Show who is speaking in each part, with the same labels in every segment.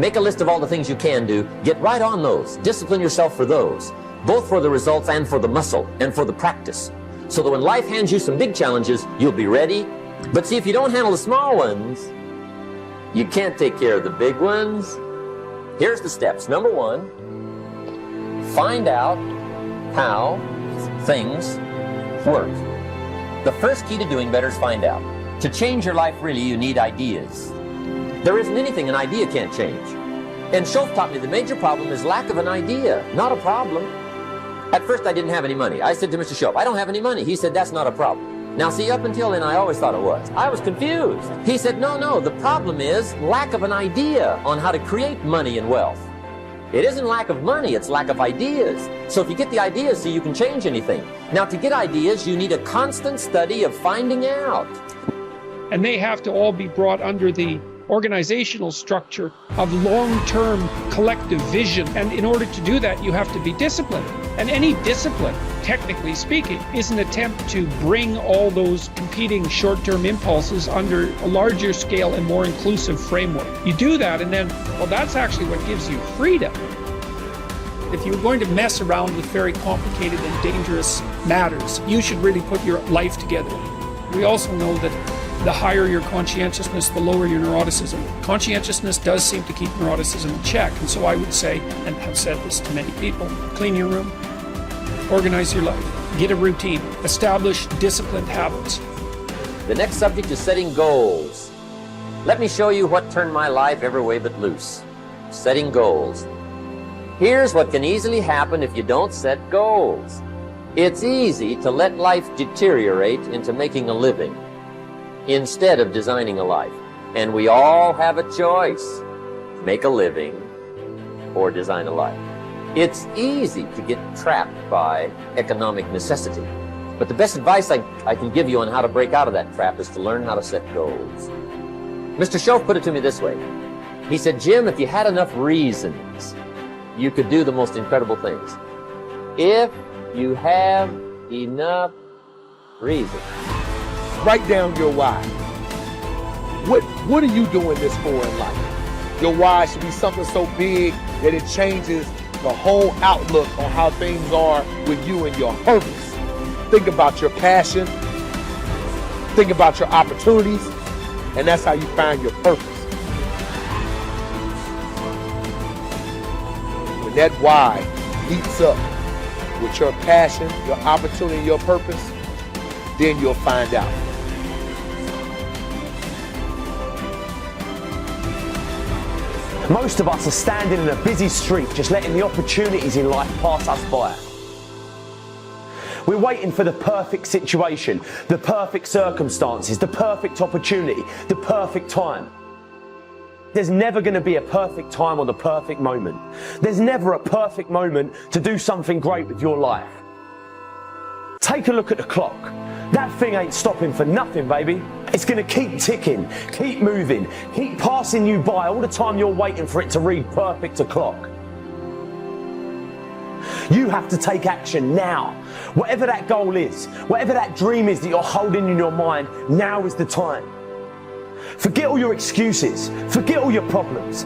Speaker 1: Make a list of all the things you can do. Get right on those. Discipline yourself for those, both for the results and for the muscle and for the practice, so that when life hands you some big challenges, you'll be ready. But see, if you don't handle the small ones, you can't take care of the big ones. Here's the steps. Number one, find out how things work. The first key to doing better is find out. To change your life, really, you need ideas. There isn't anything an idea can't change. And Schoaf taught me the major problem is lack of an idea, not a problem. At first, I didn't have any money. I said to Mr. Schoaf, I don't have any money. He said, that's not a problem. Now, see, up until then, I always thought it was. I was confused. He said, no, the problem is lack of an idea on how to create money and wealth. It isn't lack of money, it's lack of ideas. So if you get the ideas, see, you can change anything. Now, to get ideas, you need a constant study of finding out.
Speaker 2: And they have to all be brought under the organizational structure of long-term collective vision. And in order to do that, you have to be disciplined. And any discipline, technically speaking, is an attempt to bring all those competing short-term impulses under a larger scale and more inclusive framework. You do that, and then, well, that's actually what gives you freedom. If you're going to mess around with very complicated and dangerous matters, you should really put your life together. We also know that the higher your conscientiousness, the lower your neuroticism. Conscientiousness does seem to keep neuroticism in check, and so I would say, and have said this to many people, clean your room, organize your life, get a routine, establish disciplined habits.
Speaker 1: The next subject is setting goals. Let me show you what turned my life every way but loose. Setting goals. Here's what can easily happen if you don't set goals. It's easy to let life deteriorate into making a living instead of designing a life. And we all have a choice. Make a living or design a life. It's easy to get trapped by economic necessity. But the best advice I can give you on how to break out of that trap is to learn how to set goals. Mr. Schoaf put it to me this way. He said, Jim, if you had enough reasons, you could do the most incredible things. If you have enough reasons.
Speaker 3: Write down your why. What are you doing this for in life? Your why should be something so big that it changes the whole outlook on how things are with you and your purpose. Think about your passion. Think about your opportunities. And that's how you find your purpose. When that why heats up with your passion, your opportunity, your purpose, then you'll find out.
Speaker 4: Most of us are standing in a busy street, just letting the opportunities in life pass us by. We're waiting for the perfect situation, the perfect circumstances, the perfect opportunity, the perfect time. There's never going to be a perfect time or the perfect moment. There's never a perfect moment to do something great with your life. Take a look at the clock. That thing ain't stopping for nothing, baby. It's going to keep ticking, keep moving, keep passing you by all the time you're waiting for it to read perfect o'clock. You have to take action now. Whatever that goal is, whatever that dream is that you're holding in your mind, now is the time. Forget all your excuses. Forget all your problems.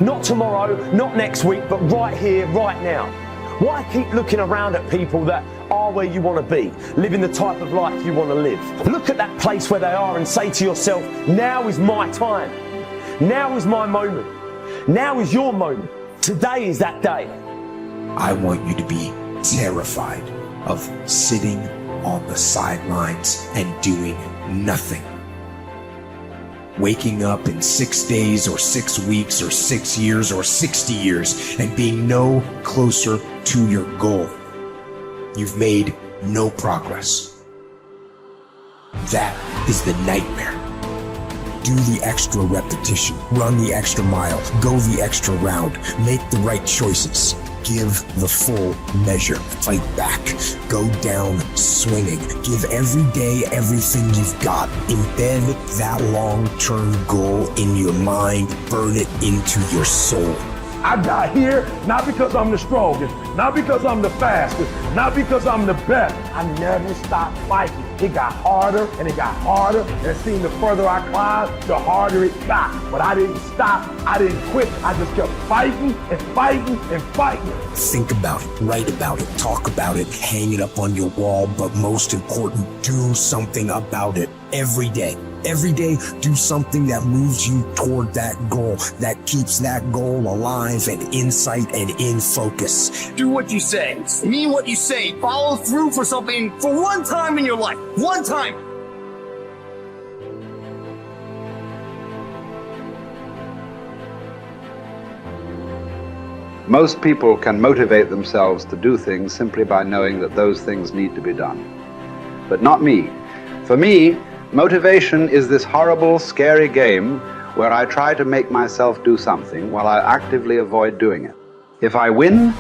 Speaker 4: Not tomorrow, not next week, but right here, right now. Why keep looking around at people that are where you want to be, living the type of life you want to live? Look at that place where they are and say to yourself, now is my time. Now is my moment. Now is your moment. Today is that day.
Speaker 5: I want you to be terrified of sitting on the sidelines and doing nothing. Waking up in 6 days or 6 weeks or 6 years or 60 years and being no closer to your goal. You've made no progress. That is the nightmare. Do the extra repetition, run the extra mile, go the extra round, make the right choices. Give the full measure. Fight back. Go down swinging. Give every day everything you've got. Embed that long-term goal in your mind. Burn it into your soul.
Speaker 6: I got here not because I'm the strongest, not because I'm the fastest, not because I'm the best. I never stopped fighting. It got harder and it got harder, and it seemed the further I climbed, the harder it got. But I didn't stop, I didn't quit. I just kept fighting and fighting and fighting.
Speaker 5: Think about it, write about it, talk about it, hang it up on your wall, but most important, do something about it every day. Every day, do something that moves you toward that goal, that keeps that goal alive and in sight and in focus.
Speaker 7: Do what you say, mean what you say, follow through for something for one time in your life. One time.
Speaker 8: Most people can motivate themselves to do things simply by knowing that those things need to be done. But not me. For me, motivation is this horrible, scary game where I try to make myself do something while I actively avoid doing it. If I win,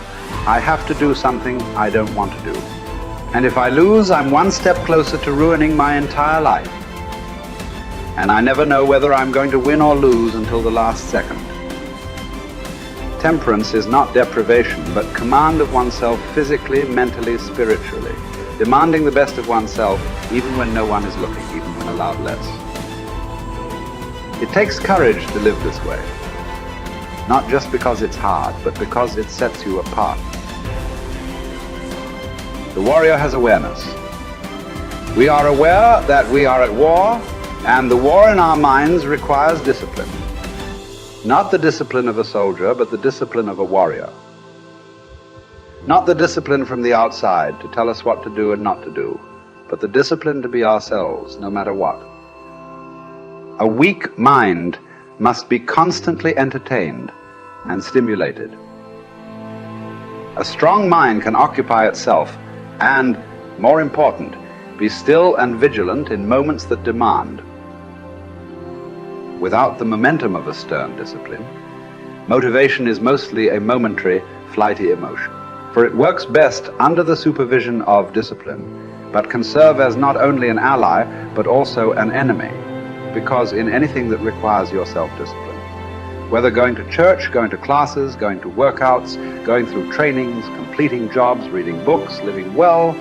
Speaker 8: I have to do something I don't want to do. And if I lose, I'm one step closer to ruining my entire life. And I never know whether I'm going to win or lose until the last second. Temperance is not deprivation, but command of oneself physically, mentally, spiritually. Demanding the best of oneself, even when no one is looking, even when allowed less. It takes courage to live this way. Not just because it's hard, but because it sets you apart. The warrior has awareness. We are aware that we are at war, and the war in our minds requires discipline. Not the discipline of a soldier, but the discipline of a warrior. Not the discipline from the outside to tell us what to do and not to do, but the discipline to be ourselves, no matter what. A weak mind must be constantly entertained and stimulated. A strong mind can occupy itself and, more important, be still and vigilant in moments that demand. Without the momentum of a stern discipline, motivation is mostly a momentary, flighty emotion. For it works best under the supervision of discipline, but can serve as not only an ally, but also an enemy, because in anything that requires your self-discipline, whether going to church, going to classes, going to workouts, going through trainings, completing jobs, reading books, living well,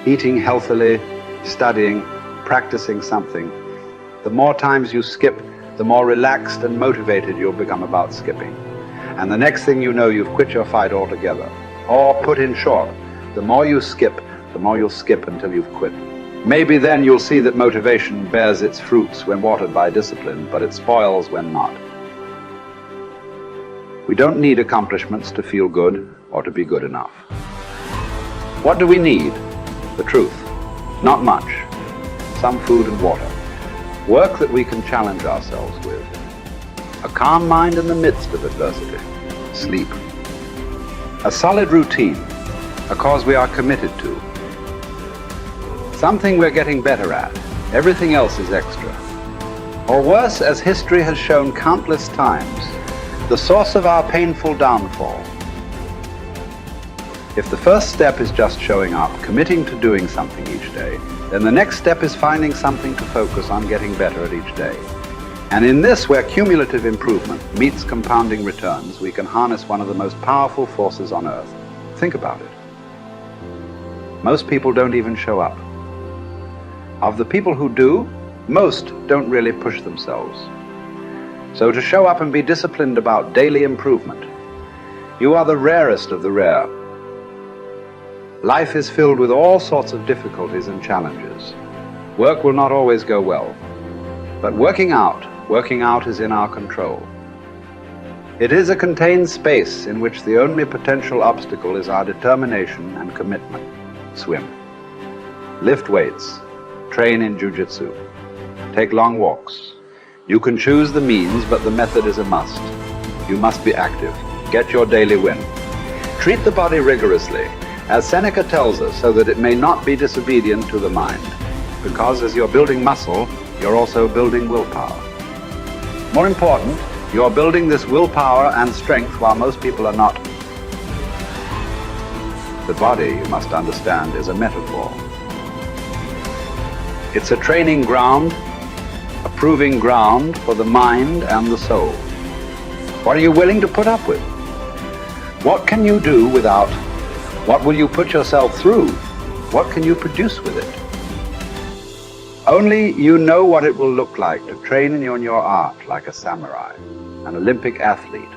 Speaker 8: eating healthily, studying, practicing something, the more times you skip, the more relaxed and motivated you'll become about skipping. And the next thing you know, you've quit your fight altogether. Or put in short, the more you skip, the more you'll skip until you've quit. Maybe then you'll see that motivation bears its fruits when watered by discipline, but it spoils when not. We don't need accomplishments to feel good or to be good enough. What do we need? The truth. Not much. Some food and water. Work that we can challenge ourselves with. A calm mind in the midst of adversity. Sleep. A solid routine. A cause we are committed to. Something we're getting better at. Everything else is extra. Or worse, as history has shown countless times, the source of our painful downfall. If the first step is just showing up, committing to doing something each day, then the next step is finding something to focus on getting better at each day. And in this, where cumulative improvement meets compounding returns, we can harness one of the most powerful forces on earth. Think about it. Most people don't even show up. Of the people who do, most don't really push themselves. So to show up and be disciplined about daily improvement, you are the rarest of the rare. Life is filled with all sorts of difficulties and challenges. Work will not always go well. But working out is in our control. It is a contained space in which the only potential obstacle is our determination and commitment. Swim. Lift weights. Train in jiu-jitsu. Take long walks. You can choose the means, but the method is a must. You must be active. Get your daily win. Treat the body rigorously, as Seneca tells us, so that it may not be disobedient to the mind. Because as you're building muscle, you're also building willpower. More important, you're building this willpower and strength while most people are not. The body, you must understand, is a metaphor. It's a training ground, a proving ground for the mind and the soul. What are you willing to put up with? What can you do without? What will you put yourself through? What can you produce with it? Only you know what it will look like to train in your art like a samurai, an Olympic athlete,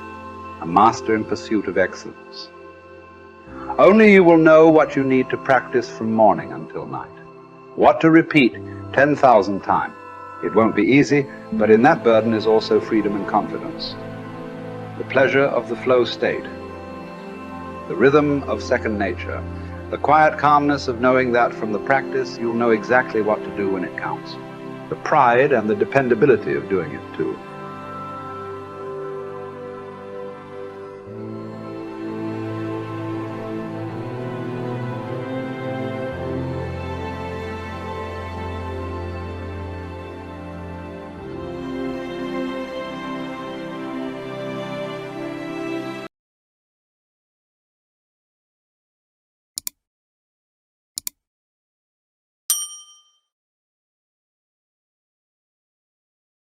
Speaker 8: a master in pursuit of excellence. Only you will know what you need to practice from morning until night, what to repeat 10,000 times. It won't be easy, but in that burden is also freedom and confidence. The pleasure of the flow state, the rhythm of second nature, the quiet calmness of knowing that from the practice you'll know exactly what to do when it counts, the pride and the dependability of doing it too.